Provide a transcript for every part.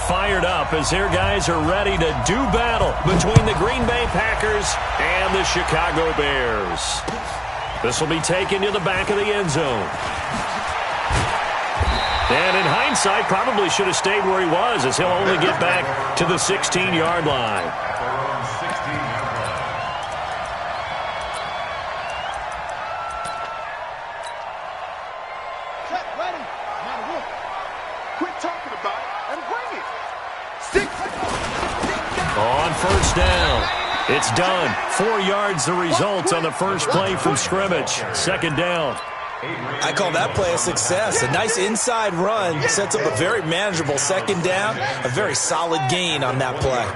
fired up as their guys are ready to do battle between the Green Bay Packers and the Chicago Bears. This will be taken to the back of the end zone. And in hindsight, probably should have stayed where he was, as he'll only get back to the 16-yard line. On first down, it's done. 4 yards the result on the first play from scrimmage. Second down. I call that play a success. A nice inside run sets up a very manageable second down. A very solid gain on that play.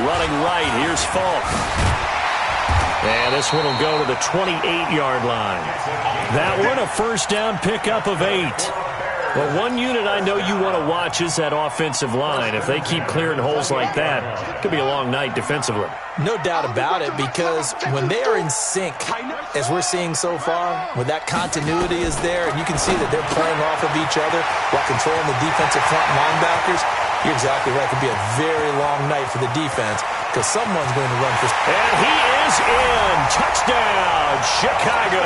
Running right, here's Falk. And this one will go to the 28-yard line. That one, a first down pickup of 8. Well, one unit I know you want to watch is that offensive line. If they keep clearing holes like that, it could be a long night defensively. No doubt about it, because when they are in sync, as we're seeing so far, when that continuity is there, and you can see that they're playing off of each other while controlling the defensive front linebackers, you're exactly right. It could be a very long night for the defense, because someone's going to run for... And he is in. Touchdown, Chicago.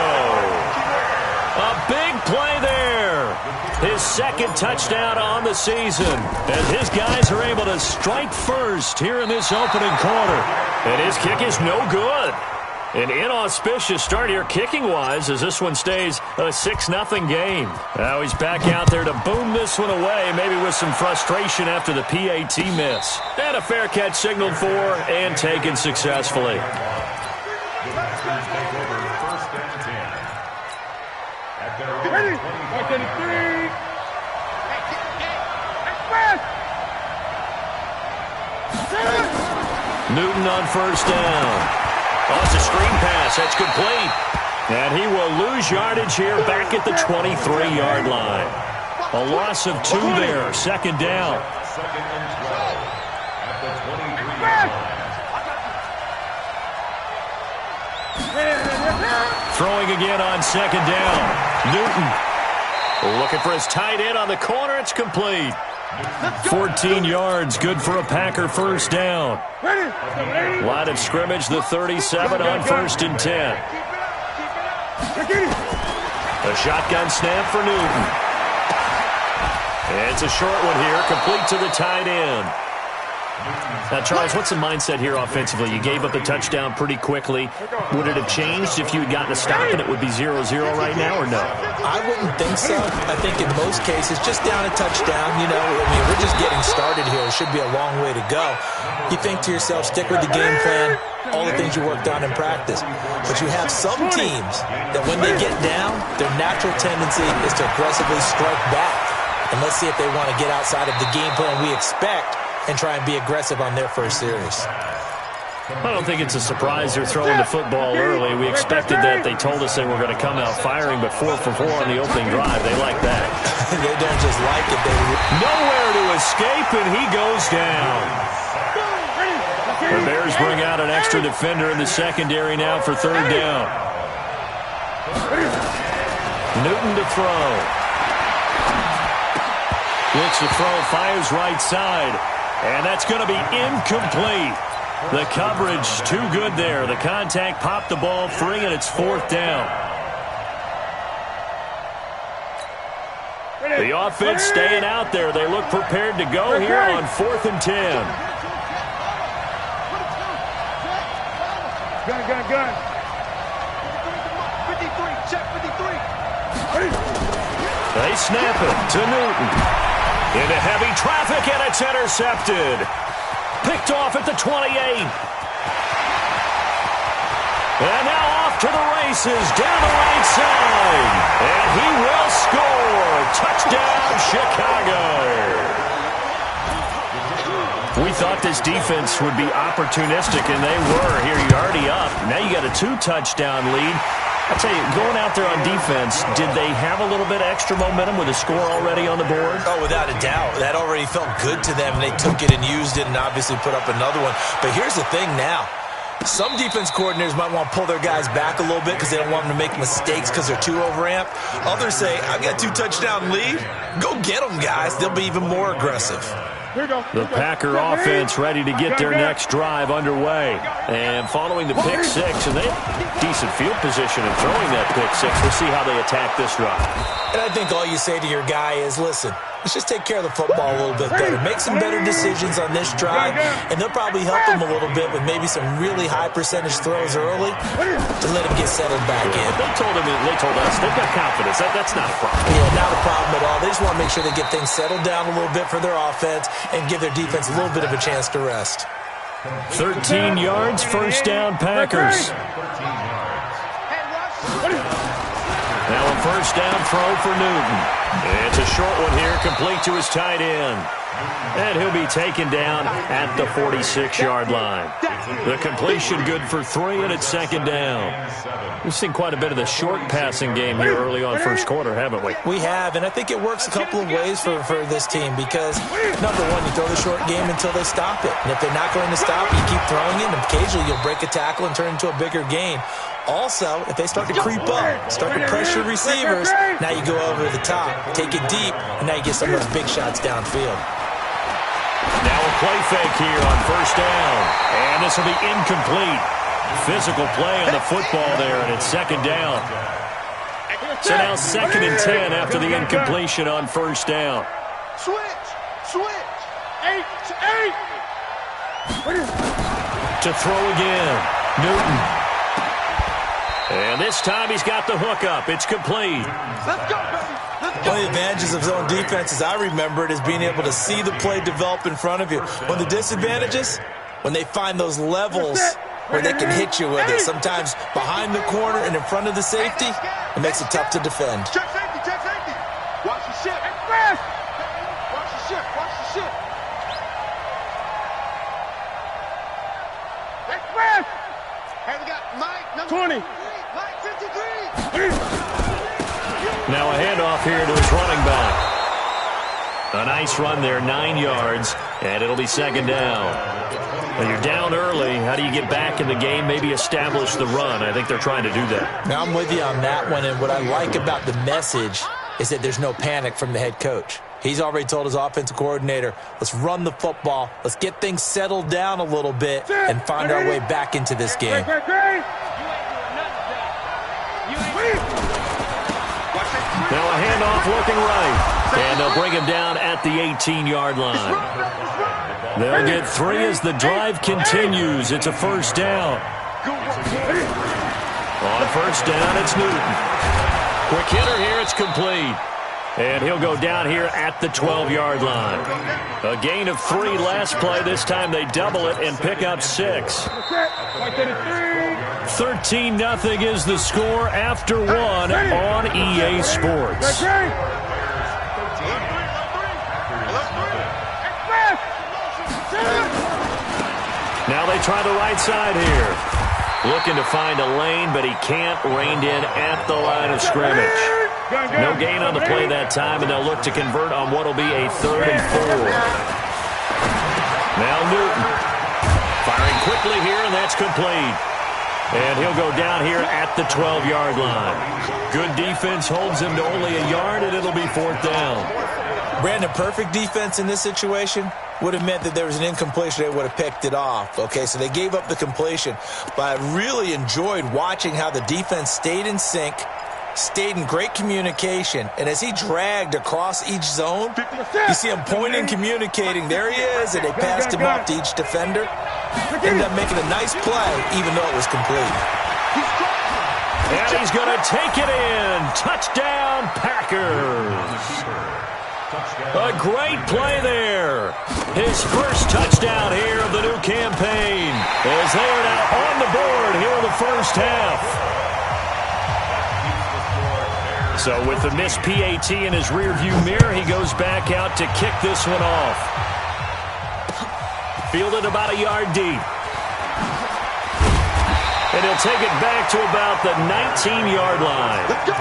A big play there. His second touchdown on the season. And his guys are able to strike first here in this opening quarter. And his kick is no good. An inauspicious start here kicking-wise as this one stays a 6-0 game. Now he's back out there to boom this one away, maybe with some frustration after the PAT miss. And a fair catch signaled for and taken successfully. Newton on first down. Oh, it's a screen pass. That's complete. And he will lose yardage here back at the 23-yard line. A loss of 2 there. Second down. Throwing again on second down. Newton looking for his tight end on the corner. It's complete. 14 yards, good for a Packer first down. Line of scrimmage, the 37 on first and 10. A shotgun snap for Newton. It's a short one here, complete to the tight end. Now, Charles, what's the mindset here offensively? You gave up the touchdown pretty quickly. Would it have changed if you had gotten a stop and it would be 0-0 right now, or no? I wouldn't think so. I think in most cases, just down a touchdown, you know, I mean, we're just getting started here. It should be a long way to go. You think to yourself, stick with the game plan, all the things you worked on in practice. But you have some teams that when they get down, their natural tendency is to aggressively strike back. And let's see if they want to get outside of the game plan we expect and try and be aggressive on their first series. I don't think it's a surprise they're throwing the football early. We expected that. They told us they were going to come out firing, but 4 for 4 on the opening drive. They like that. They don't just like it. Nowhere to escape, and he goes down. The Bears bring out an extra defender in the secondary now for third down. Newton to throw. Looks to throw, fires right side. And that's going to be incomplete. The coverage too good there. The contact popped the ball free, and it's fourth down. The offense staying out there. They look prepared to go here on 4th and 10. Gun. 53, check 53. They snap it to Newton. Into heavy traffic, and it's intercepted. Picked off at the 28. And now off to the races, down the right side. And he will score. Touchdown, Chicago. We thought this defense would be opportunistic, and they were. Here, you're already up. Now you got a 2-touchdown lead. I'll tell you, going out there on defense, did they have a little bit of extra momentum with a score already on the board? Oh, without a doubt. That already felt good to them. They took it and used it and obviously put up another one. But here's the thing now. Some defense coordinators might want to pull their guys back a little bit because they don't want them to make mistakes because they're too overamped. Others say, I've got 2-touchdown lead. Go get them, guys. They'll be even more aggressive. The Packer offense ready to get their next drive underway. And following the pick six, and they have decent field position in throwing that pick six. We'll see how they attack this drive. And I think all you say to your guy is, listen, let's just take care of the football a little bit better. Make some better decisions on this drive, and they'll probably help him a little bit with maybe some really high percentage throws early to let him get settled back in. They told us they've got confidence. That's not a problem. Yeah, not a problem at all. They just want to make sure they get things settled down a little bit for their offense and give their defense a little bit of a chance to rest. 13 yards, first down, Packers. Now a first down throw for Newton. It's a short one here, complete to his tight end. And he'll be taken down at the 46-yard line. The completion good for 3, and it's second down. We've seen quite a bit of the short passing game here early on first quarter, haven't we? We have, and I think it works a couple of ways for this team because, number one, you throw the short game until they stop it. And if they're not going to stop it, you keep throwing it, and occasionally you'll break a tackle and turn it into a bigger gain. Also, if they start to creep up, start to pressure receivers, now you go over the top, take it deep, and now you get some of those big shots downfield. Now a play fake here on first down, and this will be incomplete. Physical play on the football there, and it's second down. So now 2nd and 10 after the incompletion on first down. Switch. 8. To throw again, Newton. And this time he's got the hook up. It's complete. Let's go, baby. One of the advantages of zone defense, as I remember it, is being able to see the play develop in front of you. One of the disadvantages, when they find those levels where they can hit you with it, sometimes behind the corner and in front of the safety, it makes it tough to defend. Check safety. Watch the ship. Watch the ship. Express. Hey, we got Mike, number 20. Mike 53. Now a handoff here to his running back. A nice run there, 9 yards, and it'll be second down. When you're down early, how do you get back in the game, maybe establish the run? I think they're trying to do that. Now I'm with you on that one, and what I like about the message is that there's no panic from the head coach. He's already told his offensive coordinator, let's run the football, let's get things settled down a little bit, and find our way back into this game. Now a handoff looking right, and they'll bring him down at the 18-yard line. They'll get 3 as the drive continues. It's a first down. On first down, it's Newton. Quick hitter here, it's complete. And he'll go down here at the 12-yard line. A gain of 3 last play. This time they double it and pick up 6. 13-0 is the score after 1 on EA Sports. Now they try the right side here. Looking to find a lane, but he can't. Reined in at the line of scrimmage. No gain on the play that time, and they'll look to convert on what will be a 3rd and 4. Now Newton firing quickly here, and that's complete. And he'll go down here at the 12-yard line. Good defense holds him to only a yard, and it'll be 4th down. Brandon, perfect defense in this situation would have meant that there was an incompletion. They would have picked it off. Okay, so they gave up the completion. But I really enjoyed watching how the defense stayed in sync, stayed in great communication, and as he dragged across each zone, you see him pointing, communicating. There he is, and they passed him off to each defender. Ended up making a nice play, even though it was complete. And he's going to take it in. Touchdown, Packers. A great play there. His first touchdown here of the new campaign, as they are now on the board here in the first half. So with the missed PAT in his rearview mirror, he goes back out to kick this one off. Fielded about a yard deep. And he'll take it back to about the 19-yard line. Let's go.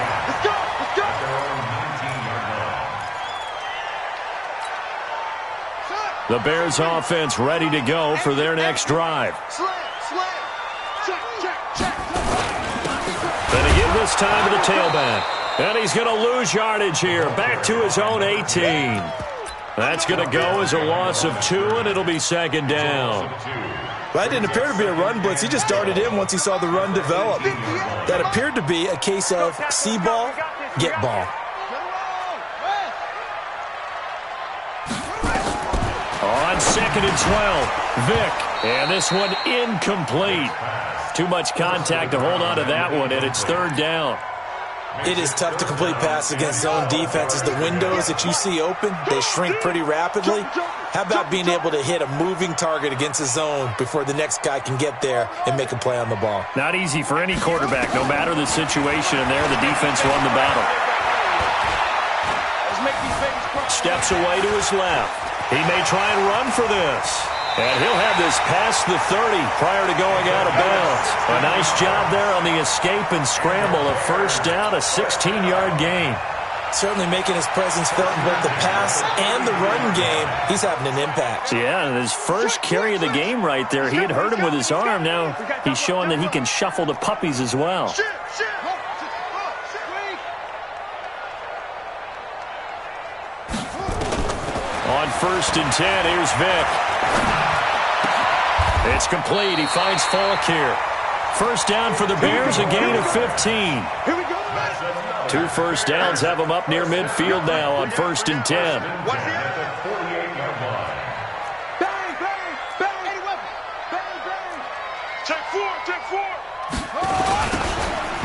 The Bears offense ready to go for their next drive. Slam. this time to the tailback. And he's going to lose yardage here. Back to his own 18. That's going to go as a loss of 2, and it'll be second down. Well, that didn't appear to be a run blitz. He just darted in once he saw the run develop. That appeared to be a case of see ball, get ball. On 2nd and 12, Vick. And this one incomplete. Too much contact to hold on to that one, and it's 3rd down. It is tough to complete passes against zone defenses. The windows that you see open, they shrink pretty rapidly. How about being able to hit a moving target against a zone before the next guy can get there and make a play on the ball? Not easy for any quarterback, no matter the situation, and there the defense won the battle. Steps away to his left. He may try and run for this. And he'll have this past the 30 prior to going out of bounds. A nice job there on the escape and scramble. A first down, a 16-yard gain. Certainly making his presence felt in both the pass and the run game. He's having an impact. Yeah, and his first carry of the game right there, he had hurt him with his arm. Now he's showing that he can shuffle the puppies as well. On 1st and 10, here's Vick. It's complete. He finds Falk here. First down for the Bears, a gain of 15. 2 first downs have them up near midfield now on 1st and 10.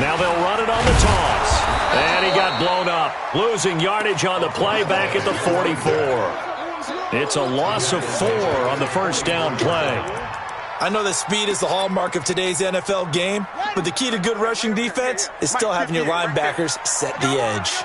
Now they'll run it on the toss. And he got blown up. Losing yardage on the play back at the 44. It's a loss of 4 on the first down play. I know that speed is the hallmark of today's NFL game, but the key to good rushing defense is still having your linebackers set the edge.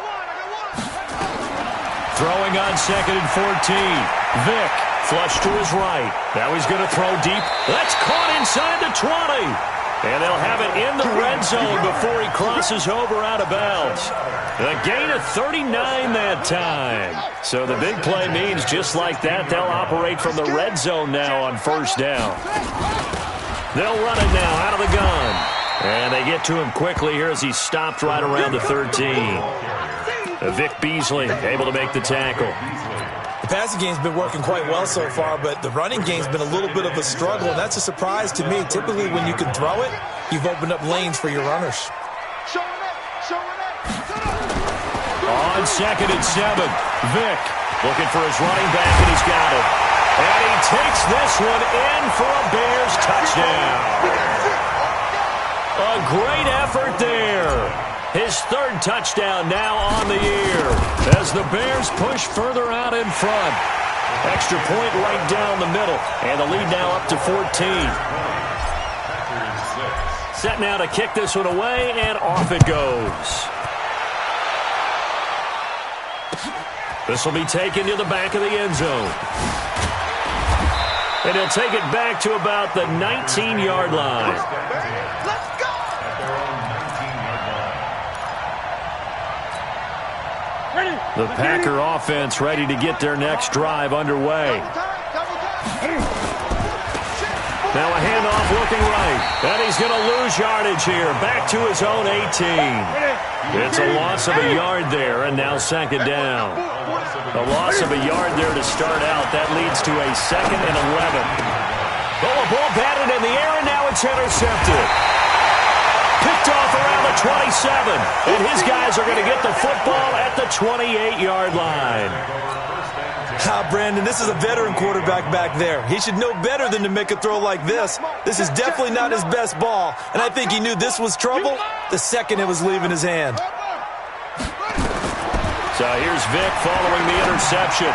Throwing on 2nd and 14. Vick, flush to his right. Now he's going to throw deep. That's caught inside the 20. And they'll have it in the red zone before he crosses over out of bounds. A gain of 39 that time. So the big play means just like that, they'll operate from the red zone now on first down. They'll run it now out of the gun. And they get to him quickly here as he's stopped right around the 13. Vic Beasley able to make the tackle. The passing game's been working quite well so far, but the running game's been a little bit of a struggle, and that's a surprise to me. Typically, when you can throw it, you've opened up lanes for your runners. On 2nd and 7, Vick looking for his running back, and he's got it. And he takes this one in for a Bears touchdown. A great effort there. His 3rd touchdown now on the year as the Bears push further out in front. Extra point right down the middle, and the lead now up to 14. Set now to kick this one away, and off it goes. This will be taken to the back of the end zone. And he'll take it back to about the 19-yard line. The Packer offense ready to get their next drive underway. Now a handoff looking right. And he's going to lose yardage here. Back to his own 18. It's a loss of a yard there, and now second down. A loss of a yard there to start out. That leads to a 2nd and 11. Oh, a ball batted in the air, and now it's intercepted. Picked off around the 27. And his guys are going to get the football at the 28-yard line. Brandon, this is a veteran quarterback back there. He should know better than to make a throw like this. This is definitely not his best ball, and I think he knew this was trouble the second it was leaving his hand. So here's Vick following the interception.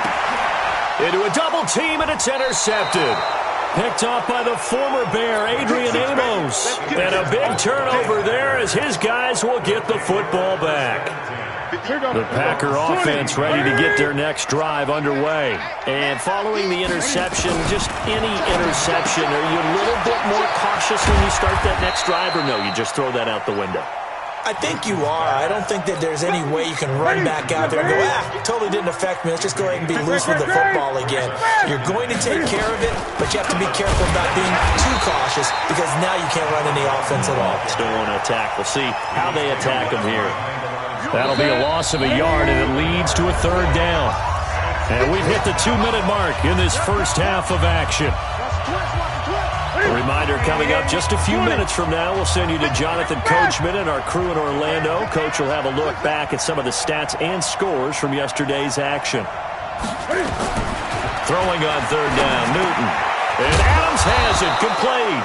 Into a double team, and it's intercepted. Picked off by the former Bear, Adrian Amos. And a big turnover there as his guys will get the football back. The Packer offense ready to get their next drive underway. And following the interception, just any interception, are you a little bit more cautious when you start that next drive, or no, you just throw that out the window? I think you are. I don't think that there's any way you can run back out there and go, totally didn't affect me. Let's just go ahead and be loose with the football again. You're going to take care of it, but you have to be careful about being too cautious because now you can't run any offense at all. Still want to attack. We'll see how they attack him here. That'll be a loss of a yard, and it leads to a third down. And we've hit the 2-minute mark in this first half of action. A reminder coming up just a few minutes from now. We'll send you to Jonathan Coachman and our crew in Orlando. Coach will have a look back at some of the stats and scores from yesterday's action. Throwing on third down, Newton. And Adams has it, complete.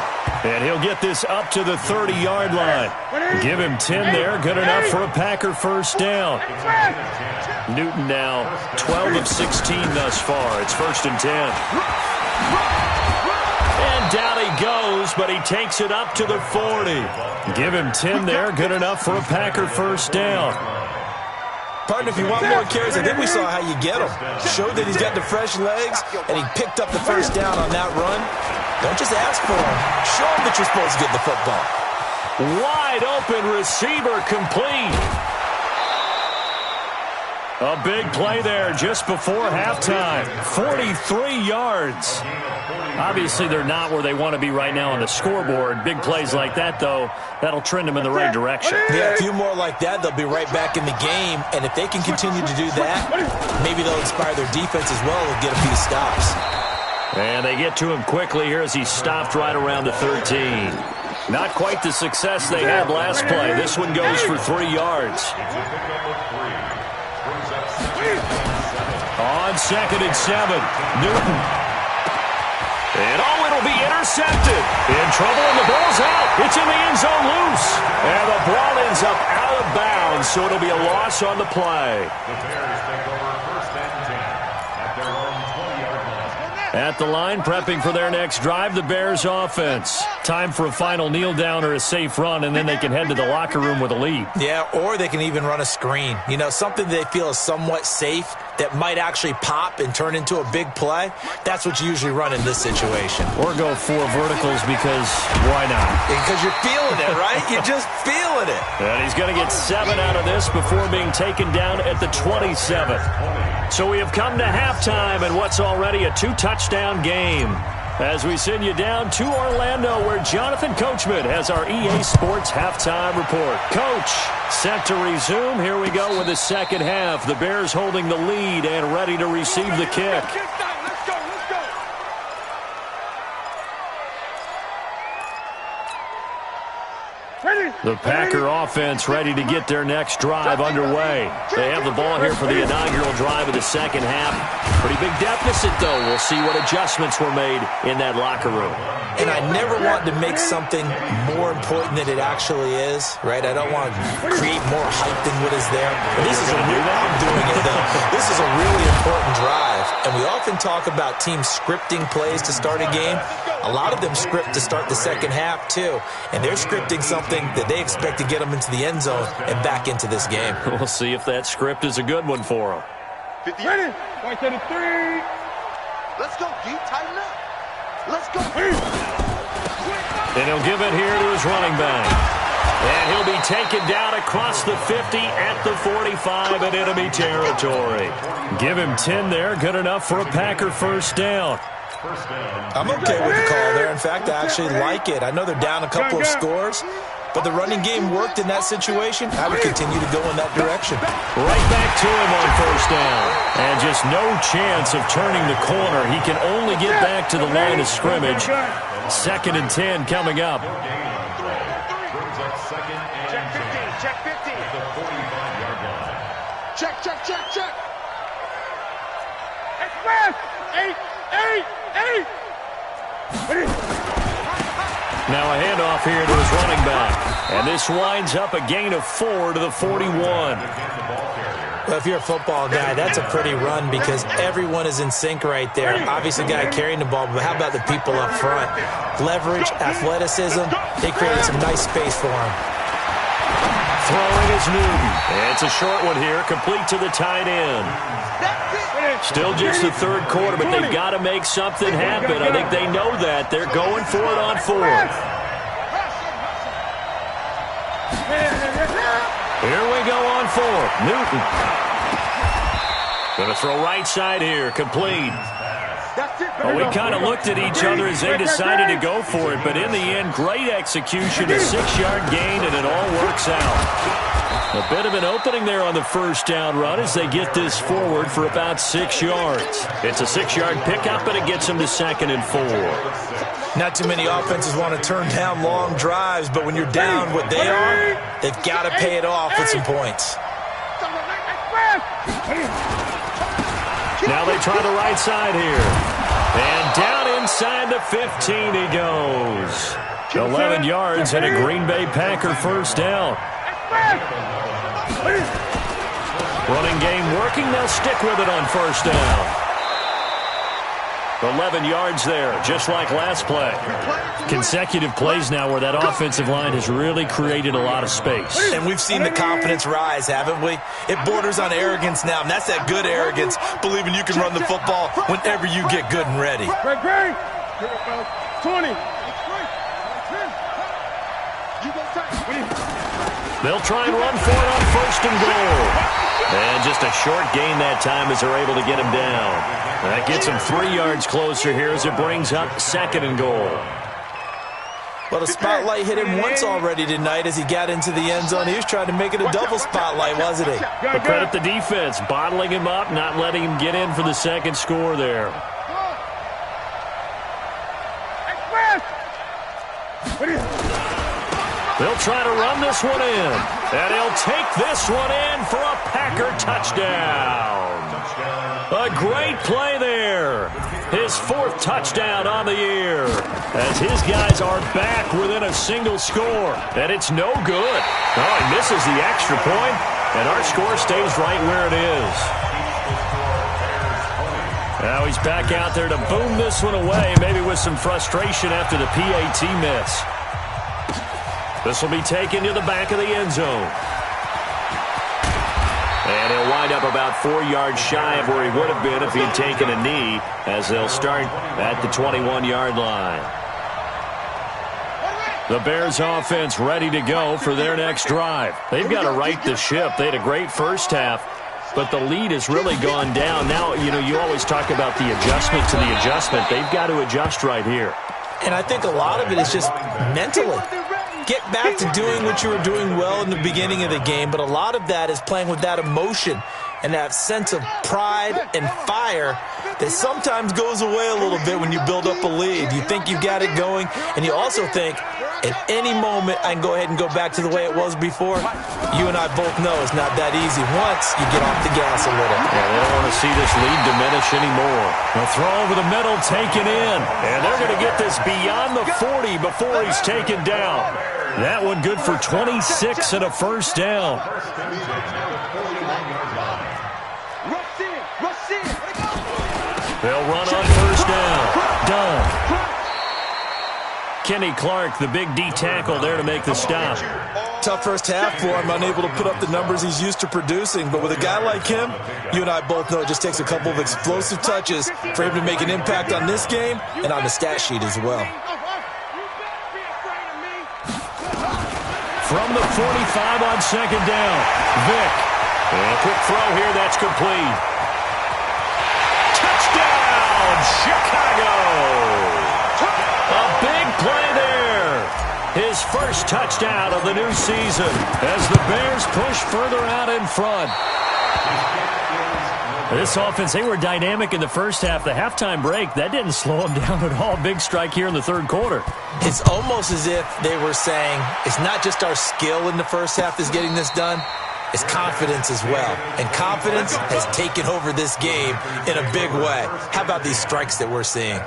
And he'll get this up to the 30-yard line. Give him 10 there, good enough for a Packer first down. Newton now 12 of 16 thus far. It's 1st and 10. And down he goes, but he takes it up to the 40. Give him 10 there, good enough for a Packer first down. Partner, if you want more carries, I think we saw how you get him. Showed that he's got the fresh legs, and he picked up the first down on that run. Don't just ask for him. Show him that you're supposed to get the football. Wide open receiver, complete. A big play there just before halftime. 43 yards. Obviously, they're not where they want to be right now on the scoreboard. Big plays like that, though, that'll trend them in the right direction. Yeah, a few more like that, they'll be right back in the game. And if they can continue to do that, maybe they'll inspire their defense as well and get a few stops. And they get to him quickly here as he stopped right around the 13. Not quite the success they had last play. This one goes for 3 yards. On 2nd and 7, Newton. And it'll be intercepted. In trouble, and the ball's out. It's in the end zone loose. And the ball ends up out of bounds, so it'll be a loss on the play. At the line, prepping for their next drive, the Bears offense. Time for a final kneel down or a safe run, and then they can head to the locker room with a lead. Yeah, or they can even run a screen. You know, something they feel is somewhat safe that might actually pop and turn into a big play. That's what you usually run in this situation. Or go 4 verticals because why not? Because you're feeling it, right? You're just feeling it. And he's going to get 7 out of this before being taken down at the 27. So we have come to halftime and what's already a 2-touchdown game. As we send you down to Orlando, where Jonathan Coachman has our EA Sports halftime report. Coach, set to resume. Here we go with the second half. The Bears holding the lead and ready to receive the kick. The Packer offense ready to get their next drive underway. They have the ball here for the inaugural drive of the second half. Pretty big deficit, though. We'll see what adjustments were made in that locker room. And I never want to make something more important than it actually is, right? I don't want to create more hype than what is there. But this is a real, I'm doing it, though. This is a really important drive. And we often talk about teams scripting plays to start a game. A lot of them script to start the second half, too. And they're scripting something that they expect to get them into the end zone and back into this game. We'll see if that script is a good one for them. 50. Ready. Right to the 3. Let's go, D. Tighten up. Let's go. And he'll give it here to his running back. And he'll be taken down across the 50 at the 45 in enemy territory. Give him 10 there. Good enough for a Packer first down. I'm okay with the call there. In fact, I actually like it. I know they're down a couple of scores, but the running game worked in that situation. I would continue to go in that direction. Right back to him on first down. And just no chance of turning the corner. He can only get back to the line of scrimmage. 2nd and 10 coming up. Check 15. Check. Express. 8. Now a handoff here to his running back. And this winds up a gain of 4 to the 41. Well, if you're a football guy, that's a pretty run because everyone is in sync right there. Obviously, the guy carrying the ball, but how about the people up front? Leverage, athleticism, they created some nice space for him. Throwing is Newton. It's a short one here, complete to the tight end. Still just the third quarter, but they've got to make something happen. I think they know that. They're going for it on 4th. Here we go on fourth. Newton. Going to throw right side here. Complete. Well, we kind of looked at each other as they decided to go for it, but in the end, great execution, a 6-yard gain, and it all works out. A bit of an opening there on the first down run as they get this forward for about 6 yards. It's a 6-yard pickup, and it gets them to 2nd and 4. Not too many offenses want to turn down long drives, but when you're down what they are, they've got to pay it off with some points. Now they try the right side here. And down inside the 15 he goes. 11 yards and a Green Bay Packer first down. Running game working. They'll stick with it on first down. 11 yards there, just like last play. Consecutive plays now where that offensive line has really created a lot of space. And we've seen the confidence rise, haven't we? It borders on arrogance now, and that's that good arrogance, believing you can run the football whenever you get good and ready. 20. They'll try and run for it on first and goal. And just a short gain that time as they're able to get him down. That gets him 3 yards closer here as it brings up 2nd and goal. Well, the spotlight hit him once already tonight as he got into the end zone. He was trying to make it a double spotlight, wasn't he? But credit the defense, bottling him up, not letting him get in for the second score there. They'll try to run this one in. And he'll take this one in for a Packer touchdown. A great play there. His 4th touchdown on the year. As his guys are back within a single score. And it's no good. Oh, he misses the extra point, and our score stays right where it is. Now he's back out there to boom this one away, maybe with some frustration after the PAT miss. This will be taken to the back of the end zone. And he'll wind up about 4 yards shy of where he would have been if he had taken a knee, as they'll start at the 21-yard line. The Bears offense ready to go for their next drive. They've got to right the ship. They had a great first half, but the lead has really gone down. Now, you always talk about the adjustment to the adjustment. They've got to adjust right here. And I think a lot of it is just mentally. Get back to doing what you were doing well in the beginning of the game, but a lot of that is playing with that emotion and that sense of pride and fire that sometimes goes away a little bit when you build up a lead. You think you've got it going, and you also think, at any moment, I can go ahead and go back to the way it was before. You and I both know it's not that easy once you get off the gas a little. Yeah, they don't want to see this lead diminish anymore. They'll throw over the middle, taken in, and they're going to get this beyond the 40 before he's taken down. That one good for 26 and a first down. They'll run on first down. Done. Kenny Clark, the big D tackle there to make the stop. Tough first half for him, unable to put up the numbers he's used to producing. But with a guy like him, you and I both know it just takes a couple of explosive touches for him to make an impact on this game and on the stat sheet as well. From the 45 on second down, Vick. And a quick throw here, that's complete. Touchdown, Chicago! A big play there. His first touchdown of the new season as the Bears push further out in front. This offense, they were dynamic in the first half. The halftime break, that didn't slow them down at all. Big strike here in the third quarter. It's almost as if they were saying, it's not just our skill in the first half that's getting this done, it's confidence as well. And confidence has taken over this game in a big way. How about these strikes that we're seeing?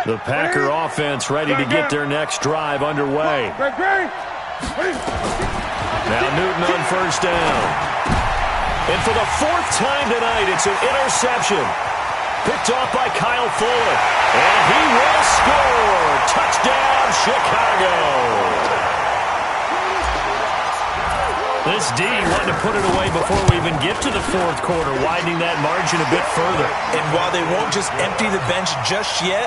The Packer offense ready to get their next drive underway. Now Newton on first down. And for the 4th time tonight, it's an interception. Picked off by Kyle Fuller. And he will score. Touchdown, Chicago. This D wanted to put it away before we even get to the fourth quarter, widening that margin a bit further. And while they won't just empty the bench just yet,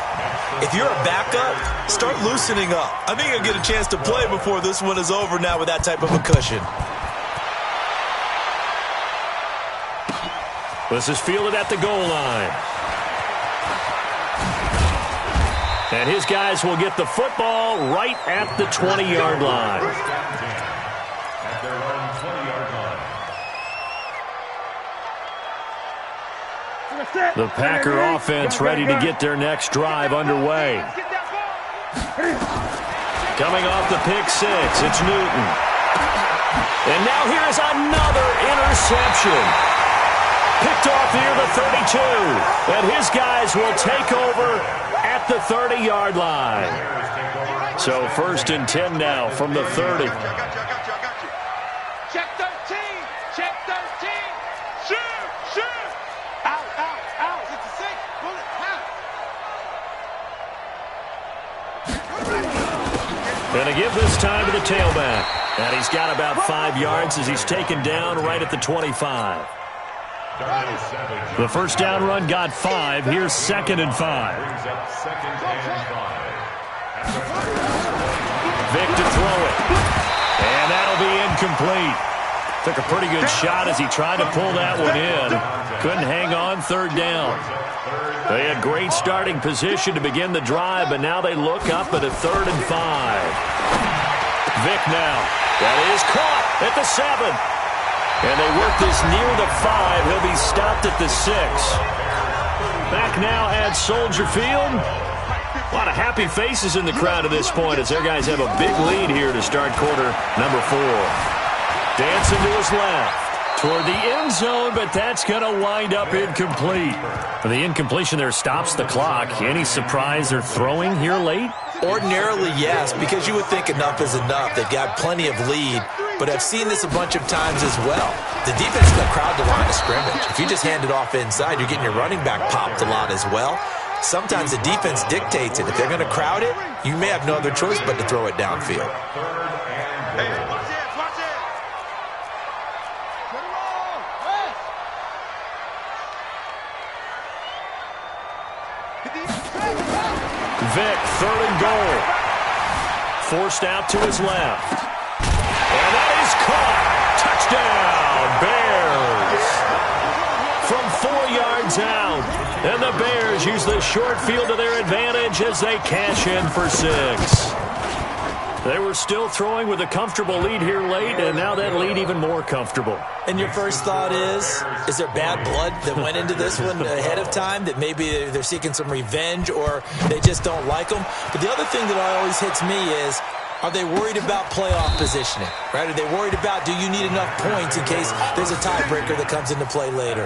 if you're a backup, start loosening up. I think you'll get a chance to play before this one is over now with that type of a cushion. This is fielded at the goal line. And his guys will get the football right at the 20-yard line. The Packer offense ready to get their next drive underway. Coming off the pick six, it's Newton. And now here's another interception. Picked off near the 32. And his guys will take over at the 30-yard line. So 1st and 10 now from the 30. Check 13. Check 13. Shoot. Shoot. Out. It's a 6. Bullet. Out. Going to give this time to the tailback. And he's got about 5 yards as he's taken down right at the 25. The first down run got 5. Here's 2nd and 5. Vic to throw it. And that'll be incomplete. Took a pretty good shot as he tried to pull that one in. Couldn't hang on 3rd down. They had great starting position to begin the drive, but now they look up at a 3rd and 5. Vic now. That is caught at the 7. And they work this near the 5. He'll be stopped at the 6. Back now at Soldier Field. A lot of happy faces in the crowd at this point as their guys have a big lead here to start quarter number 4. Dancing to his left toward the end zone, but that's going to wind up incomplete. The incompletion there stops the clock. Any surprise they're throwing here late? Ordinarily, yes, because you would think enough is enough. They've got plenty of lead, but I've seen this a bunch of times as well. The defense is going to crowd the line of scrimmage. If you just hand it off inside, you're getting your running back popped a lot as well. Sometimes the defense dictates it. If they're going to crowd it, you may have no other choice but to throw it downfield. Vic, 3rd and goal. Forced out to his left. And that is caught. Touchdown, Bears. From 4 yards out. And the Bears use the short field to their advantage as they cash in for 6. They were still throwing with a comfortable lead here late, and now that lead even more comfortable. And your first thought is there bad blood that went into this one ahead of time, that maybe they're seeking some revenge or they just don't like them? But the other thing that always hits me is, are they worried about playoff positioning? Right? Are they worried about, do you need enough points in case there's a tiebreaker that comes into play later?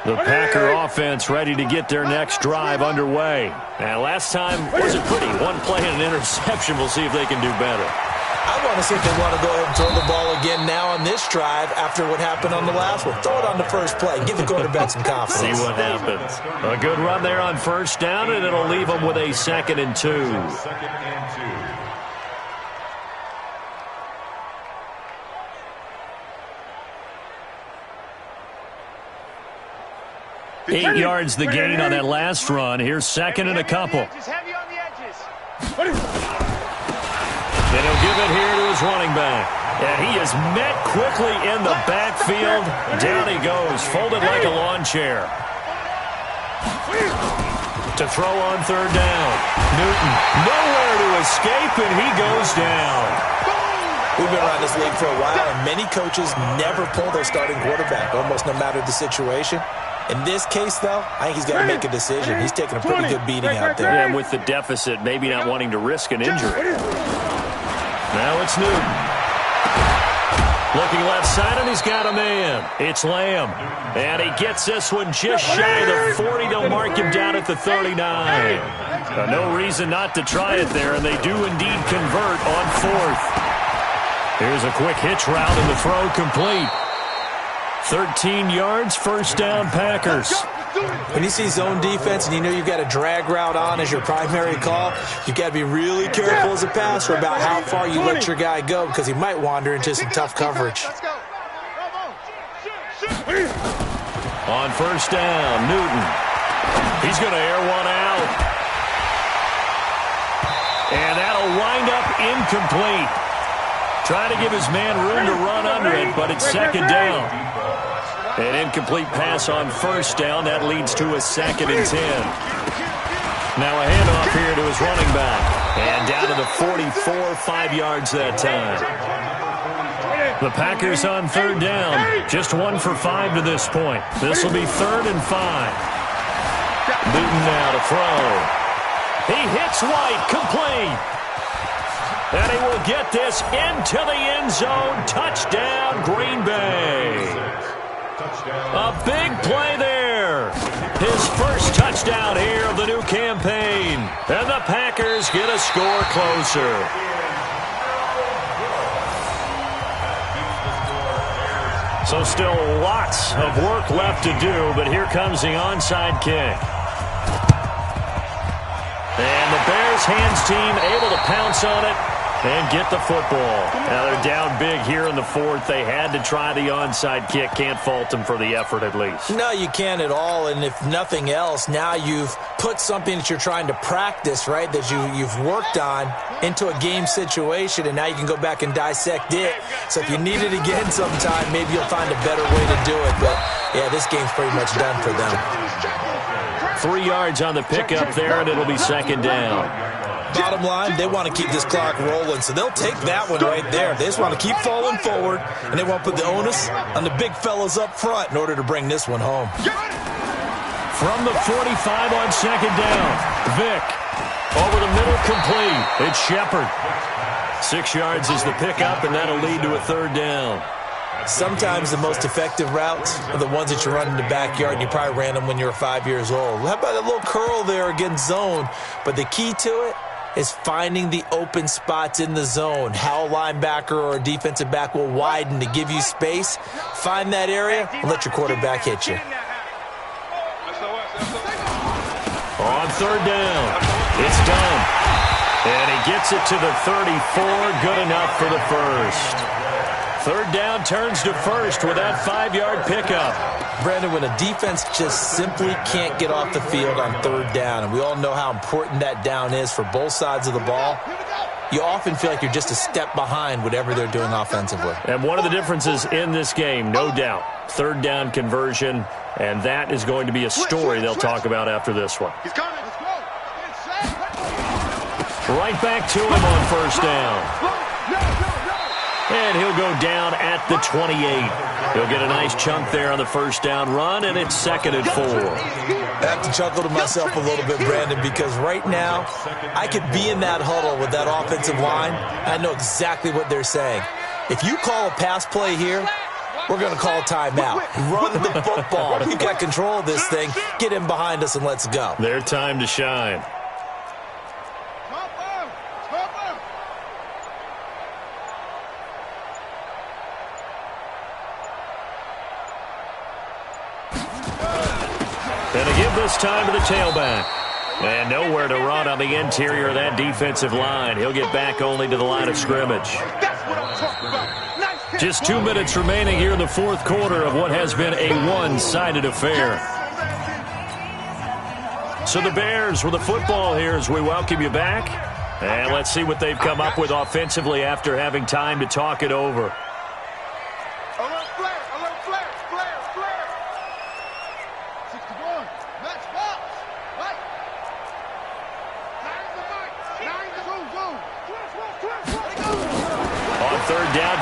The Packer offense ready to get their next drive underway. And last time wasn't pretty. One play and an interception. We'll see if they can do better. I want to see if they want to go ahead and throw the ball again now on this drive after what happened on the last one. Throw it on the first play. Give the quarterback some confidence. See what happens. A good run there on 1st down, and it'll leave them with a 2nd and 2. 8 yards the gain on that last run. Here's 2nd and a couple. And he'll give it here to his running back. And he is met quickly in the backfield. Down he goes, folded like a lawn chair. To throw on 3rd down. Newton nowhere to escape, and he goes down. We've been around this league for a while, and many coaches never pull their starting quarterback, almost no matter the situation. In this case, though, I think he's got to make a decision. He's taking a pretty good beating out there. Yeah, and with the deficit, maybe not wanting to risk an injury. Now it's Newton. Looking left side, and he's got a man. It's Lamb. And he gets this one just shy of the 40. They'll mark him down at the 39. No reason not to try it there, and they do indeed convert on 4th. Here's a quick hitch route, and the throw complete. 13 yards, 1st down, Packers. When you see zone defense and you know you've got a drag route on as your primary call, you've got to be really careful as a passer about how far you let your guy go because he might wander into some tough coverage. On first down, Newton. He's going to air one out. And that'll wind up incomplete. Trying to give his man room to run under it, but it's second down. An incomplete pass on first down. That leads to a 2nd and 10. Now a handoff here to his running back. And down to the 44, 5 yards that time. The Packers on third down. Just 1 for 5 to this point. This will be 3rd and 5. Newton now to throw. He hits White, complete. And he will get this into the end zone. Touchdown, Green Bay. A big play there. His first touchdown here of the new campaign. And the Packers get a score closer. So still lots of work left to do, but here comes the onside kick. And the Bears hands team able to pounce on it and get the football. Now they're down big here in the 4th. They had to try the onside kick. Can't fault them for the effort at least. No, you can't at all. And if nothing else, now you've put something that you're trying to practice, right, that you've worked on into a game situation, and now you can go back and dissect it. So if you need it again sometime, maybe you'll find a better way to do it. But, yeah, this game's pretty much done for them. 3 yards on the pickup there, and it'll be second down. Bottom line, they want to keep this clock rolling, so they'll take that one right there. They just want to keep falling forward, and they want to put the onus on the big fellas up front in order to bring this one home. From the 45 on second down, Vick. Over the middle, complete. It's Shepard. 6 yards is the pickup, and that'll lead to a 3rd down. Sometimes the most effective routes are the ones that you run in the backyard, and you probably ran them when you were 5 years old. How about a little curl there against zone? But the key to it is finding the open spots in the zone. How a linebacker or a defensive back will widen to give you space. Find that area and let your quarterback hit you. On 3rd down, it's done. And he gets it to the 34, good enough for the first. 3rd down turns to first with that 5-yard pickup. Brandon, when a defense just simply can't get off the field on 3rd down, and we all know how important that down is for both sides of the ball, you often feel like you're just a step behind whatever they're doing offensively. And one of the differences in this game, no doubt, 3rd down conversion, and that is going to be a story they'll talk about after this one. Right back to him on first down. And he'll go down at the 28. He'll get a nice chunk there on the first down run, and it's 2nd and 4. I have to chuckle to myself a little bit, Brandon, because right now I could be in that huddle with that offensive line. I know exactly what they're saying. If you call a pass play here, we're going to call a timeout. Run the football. We've got control of this thing. Get in behind us and let's go. Their time to shine. And to give this time to the tailback. And nowhere to run on the interior of that defensive line. He'll get back only to the line of scrimmage. Just 2 minutes remaining here in the 4th quarter of what has been a one-sided affair. So the Bears with the football here as we welcome you back. And let's see what they've come up with offensively after having time to talk it over.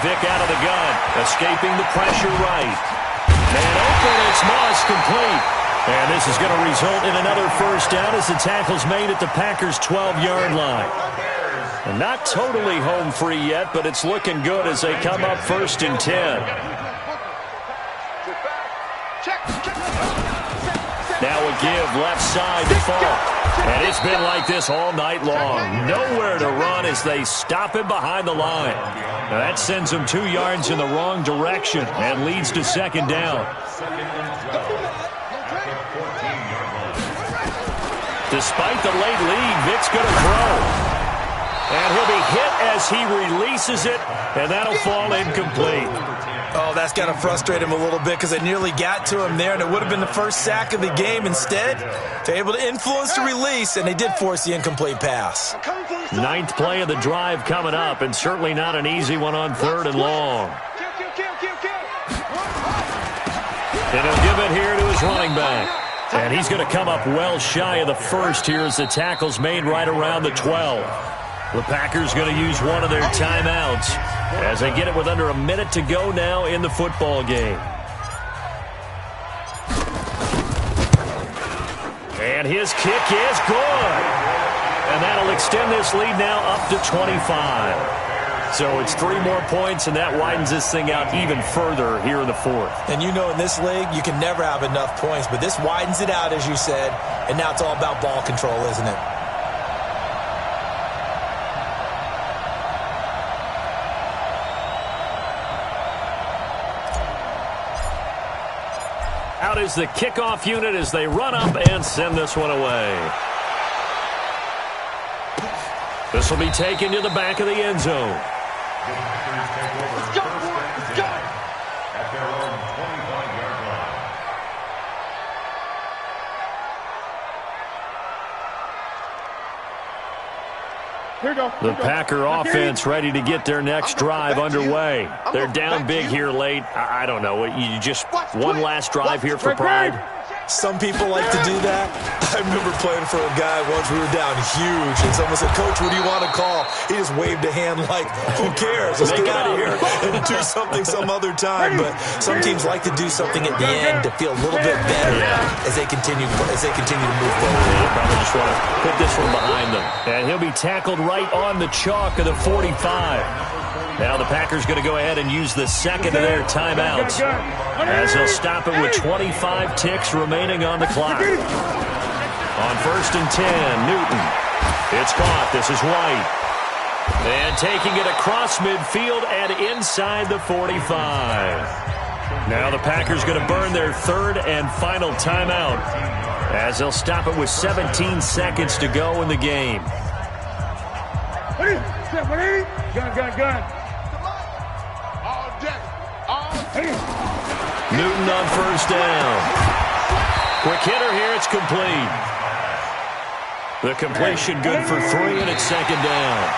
Vick out of the gun, escaping the pressure right. Man open, it's Moss, complete. And this is going to result in another first down as the tackle's made at the Packers' 12-yard line. And not totally home free yet, but it's looking good as they come up 1st and 10. Now a give left side to Falk. And it's been like this all night long. Nowhere to run as they stop him behind the line. Now that sends him 2 yards in the wrong direction and leads to 2nd down. Despite the late lead, Vic's going to throw. And he'll be hit as he releases it, and that'll fall incomplete. Oh, that's got to frustrate him a little bit because they nearly got to him there, and it would have been the first sack of the game. Instead, they're able to influence the release, and they did force the incomplete pass. Ninth play of the drive coming up, and certainly not an easy one on 3rd and long. And he'll give it here to his running back. And he's going to come up well shy of the first here as the tackle's made right around the 12. The Packers going to use one of their timeouts as they get it with under a minute to go now in the football game. And his kick is good. And that'll extend this lead now up to 25. So it's 3 more points, and that widens this thing out even further here in the 4th. And you know in this league, you can never have enough points, but this widens it out, as you said, and now it's all about ball control, isn't it? Out is the kickoff unit as they run up and send this one away. This will be taken to the back of the end zone. Let's go, let's go. At their own 25-yard line. Here we go. The Packer offense ready to get their next drive underway. They're down big here late. I don't know. You just one last drive here for pride? Some people like to do that. I remember playing for a guy once. We were down huge, and someone said, "Coach, what do you want to call?" He just waved a hand like, "Who cares? Let's get out of here and do something some other time." But some teams like to do something at the end to feel a little bit better as they continue to move forward. They probably just want to put this one behind them. And he'll be tackled right on the chalk of the 45. Now the Packers going to go ahead and use the second of their timeouts as they'll stop it with 25 ticks remaining on the clock. On 1st and 10, Newton. It's caught. This is White. And taking it across midfield and inside the 45. Now the Packers going to burn their 3rd and final timeout as they'll stop it with 17 seconds to go in the game. Gun. Newton on 1st down. Quick hitter here. It's complete. The completion good for 3, and it's 2nd down.